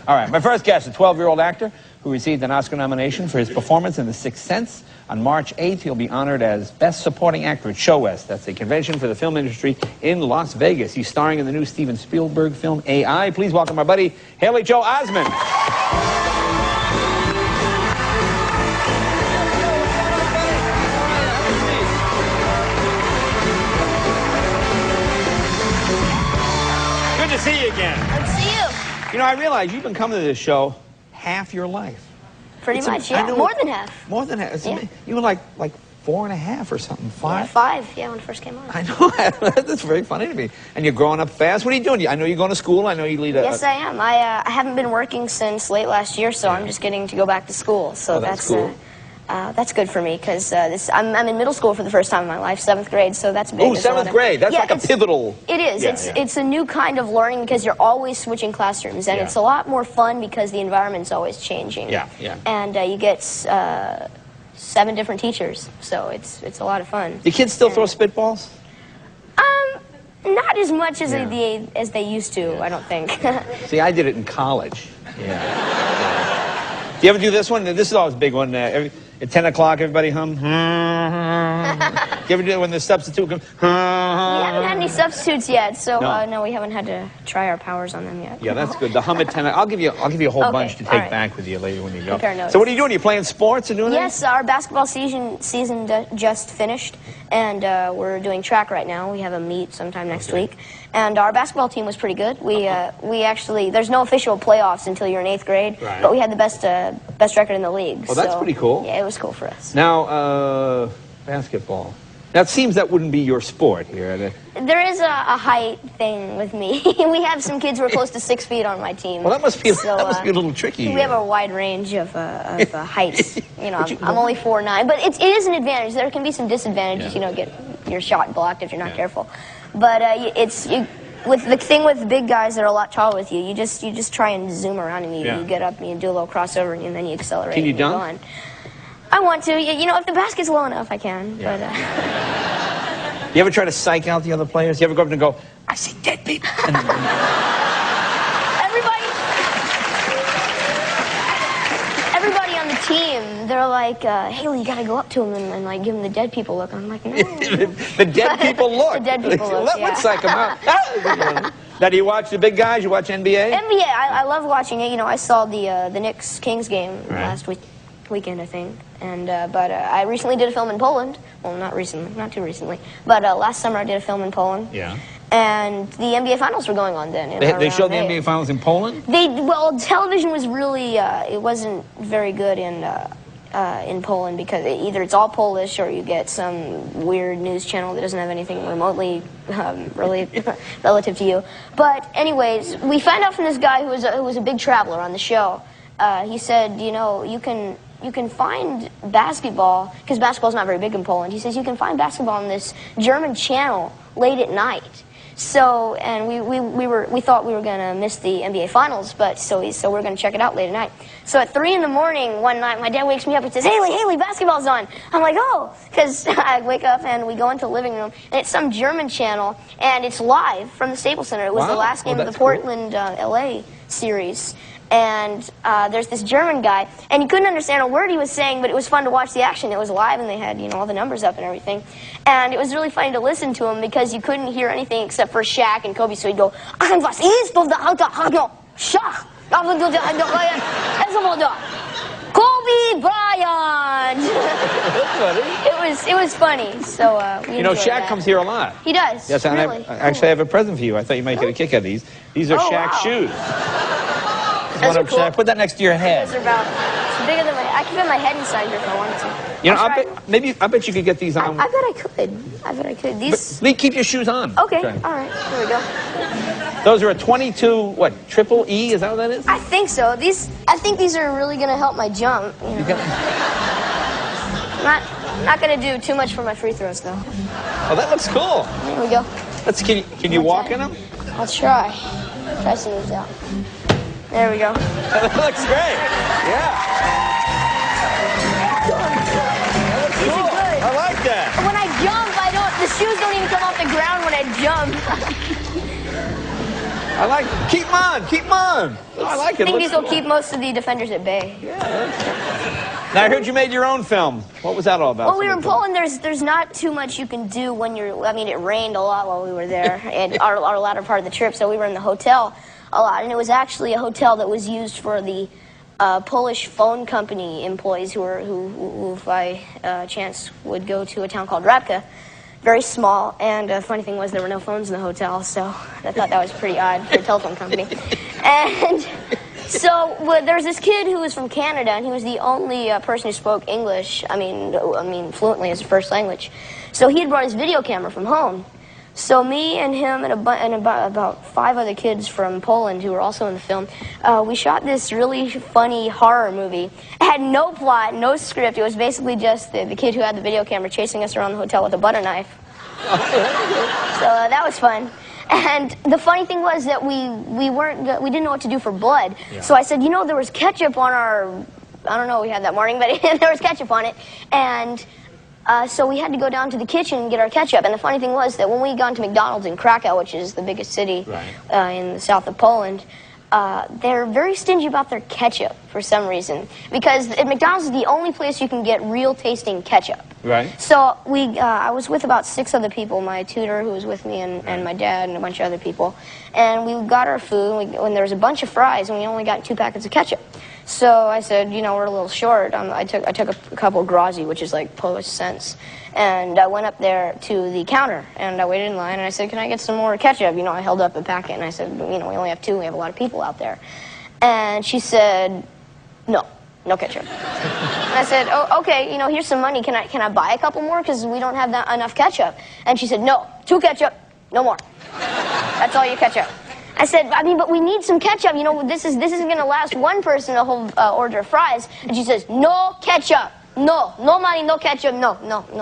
All right, my first guest, a 12-year-old actor who received an Oscar nomination for his performance in The Sixth Sense. On March 8th, he'll be honored as Best Supporting Actor at Show West. That's a convention for the film industry in Las Vegas. He's starring in the new Steven Spielberg film AI. Please welcome our buddy, Haley Joel Osment. Good to see you again. Good to see you. You know, I realize you've been coming to this show half your life. Pretty much, yeah. More than half. More than half. Yeah. You were like 4.5 or something. 5? Yeah, 5. Yeah, when it first came on. I know. That's very funny to me. And you're growing up fast. What are you doing? I know you're going to school. I know you lead a... Yes, I am. I haven't been working since late last year, so I'm just getting to go back to school. So that's cool. That's good for me because I'm in middle school for the first time in my life, 7th grade, so that's big. Oh, 7th grade. That's like a pivotal... It is. It's a new kind of learning because you're always switching classrooms, and it's a lot more fun because the environment's always changing. Yeah. And you get 7 different teachers, so it's a lot of fun. Do kids still throw spitballs? Not as much as they used to, I don't think. See, I did it in college. Do you ever do this one? This is always a big one. At 10 o'clock, everybody hum. Do you ever do it when the substitute comes? We haven't had any substitutes yet, so no, we haven't had to try our powers on them yet. Yeah, that's good. The hum at 10. I'll give you a whole bunch to take back with you later when you go. Compare notes. So what are you doing? Are you playing sports and doing Yes, our basketball season just finished, and we're doing track right now. We have a meet sometime next week. And our basketball team was pretty good. We actually, there's no official playoffs until you're in 8th grade, but we had the best record in the league. Well, that's pretty cool. Yeah, it was cool for us. Now, basketball. Now, it seems that wouldn't be your sport here. There is a height thing with me. We have some kids who are close to 6 feet on my team. Well, that must be a little tricky. We have a wide range of heights. You know, I'm only 4'9", but it is an advantage. There can be some disadvantages. You know, get your shot blocked if you're not careful. But with the thing with big guys that are a lot taller with you, you just try and zoom around and you get up and you do a little crossover and then you accelerate. Can you dunk? I want to. You know, if the basket's low enough, I can. Yeah. But you ever try to psych out the other players? You ever go up and go, "I see dead people"? Everybody on the team, they're like, Haley, you gotta go up to him and like give him the dead people look. I'm like, no. The dead people look. The dead people look. Let's psych them out. Now, do you watch the big guys? You watch NBA? NBA, I love watching it. You know, I saw the Knicks-Kings game last weekend, I think. And but I recently did a film in Poland. Well, not recently, not too recently. But last summer I did a film in Poland. Yeah. And the NBA Finals were going on then. They showed the NBA Finals in Poland? Well, television was really, it wasn't very good in Poland because either it's all Polish or you get some weird news channel that doesn't have anything remotely really relative to you. But anyways, we found out from this guy who was a big traveler on the show. He said, you know, you can find basketball, because basketball's not very big in Poland. He says you can find basketball on this German channel late at night. So, and we thought we were gonna miss the NBA Finals, but so we're gonna check it out late at night. So at 3 in the morning one night, my dad wakes me up and says, Haley, basketball's on. I'm like, oh, because I wake up and we go into the living room, and it's some German channel, and it's live from the Staples Center. It was the last game of the Portland LA series. And there's this German guy, and he couldn't understand a word he was saying, but it was fun to watch the action. It was live, and they had, you know, all the numbers up and everything. And it was really funny to listen to him because you couldn't hear anything except for Shaq and Kobe, so he'd go, was ist auf der Schach? Kobe Bryant! It was funny, so we You know, Shaq comes here a lot. He does, yes, really. Actually, I have a present for you. I thought you might get a kick out of these. These are Shaq's shoes. Those are cool. Shaq. Put that next to your head. Those are about bigger than my head. I could fit my head inside here if I wanted to. You know, I bet you could get these on. I bet I could. These. But keep your shoes on. Okay. All right. Here we go. Those are a 22. What? Triple E? Is that what that is? I think so. I think these are really gonna help my jump. You know. Not gonna do too much for my free throws though. Oh, that looks cool. Here we go. Can you walk in them? I'll try. Try some of these out. There we go. That looks great. Yeah. That looks cool. I like that. When I jump, the shoes don't even come off the ground when I jump. I like it. Keep 'em on. Keep 'em on. Oh, I like it. I think these will cool. keep most of the defenders at bay. Now, I heard you made your own film. What was that all about? Well, we were in Poland. There's not too much you can do when you're. I mean, it rained a lot while we were there, and our latter part of the trip. So we were in the hotel a lot, and it was actually a hotel that was used for the Polish phone company employees who by chance would go to a town called Rabka, very small. And the funny thing was there were no phones in the hotel, so I thought that was pretty odd for a telephone company. And so there was this kid who was from Canada, and he was the only person who spoke English. I mean fluently as a first language. So he had brought his video camera from home. So me and him and about 5 other kids from Poland who were also in the film, we shot this really funny horror movie. It had no plot, no script. It was basically just the kid who had the video camera chasing us around the hotel with a butter knife. So that was fun. And the funny thing was that we didn't know what to do for blood. Yeah. So I said, you know, there was ketchup on our, I don't know what we had that morning, but there was ketchup on it. And so we had to go down to the kitchen and get our ketchup. And the funny thing was that when we got to McDonald's in Krakow, which is the biggest city in the south of Poland, they're very stingy about their ketchup for some reason. Because McDonald's is the only place you can get real tasting ketchup. Right. So I was with about 6 other people, my tutor who was with me and my dad and a bunch of other people. And we got our food, and there was a bunch of fries, and we only got 2 packets of ketchup. So I said, you know, we're a little short. I took a couple of groszy, which is like Polish cents, and I went up there to the counter, and I waited in line, and I said, can I get some more ketchup? You know, I held up a packet, and I said, you know, we only have 2, we have a lot of people out there. And she said, no ketchup. And I said, oh, okay, you know, here's some money. Can I buy a couple more? Because we don't have enough ketchup. And she said, no, 2 ketchup, no more. That's all your ketchup. I said, I mean, but we need some ketchup. You know, this isn't going to last one person a whole order of fries. And she says, no ketchup. No money, no ketchup. No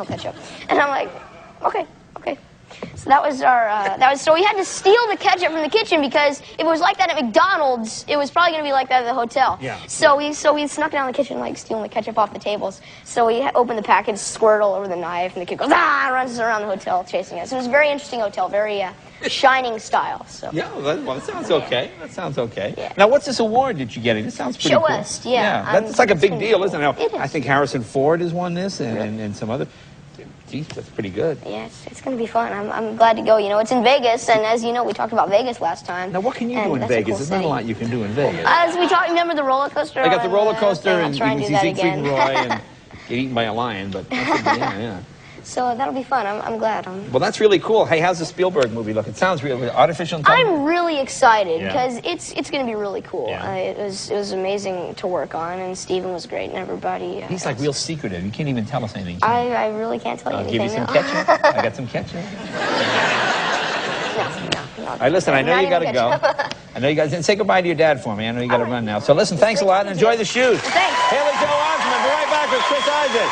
ketchup. And I'm like, okay. So that was our, so we had to steal the ketchup from the kitchen because if it was like that at McDonald's, it was probably going to be like that at the hotel. Yeah. So we snuck down the kitchen, like stealing the ketchup off the tables. So we opened the package, squirted all over the knife, and the kid goes, runs around the hotel chasing us. It was a very interesting hotel, very shining style. So. Yeah, well, that sounds okay. That sounds okay. Yeah. Now, what's this award that you get? This sounds pretty cool. West, yeah. That's like a big deal, isn't it? Now, It is. I think Harrison Ford has won this, and some other. Geez, that's pretty good. Yeah, it's going to be fun. I'm glad to go. You know, it's in Vegas, and as you know, we talked about Vegas last time. Now, what can you do in Vegas? There's not a lot you can do in Vegas. As we talked, remember the roller coaster? I got the roller coaster, and you can see Siegfried and Roy, and get eaten by a lion, but yeah. So that'll be fun. I'm glad. Well, that's really cool. Hey, how's the Spielberg movie look? It sounds really artificial intelligence. I'm really excited because it's going to be really cool. Yeah. It was amazing to work on, and Steven was great, and everybody. He's like real secretive. You can't even tell us anything. I really can't tell you anything. I'll give you some ketchup. I got some ketchup. No. All right, listen, I know you got to go. I know you guys didn't say goodbye to your dad for me. I know you got to run now. So listen, thanks a lot, and enjoy the shoes. Thanks. Haley Joe Osment. Be right back with Chris Isaac.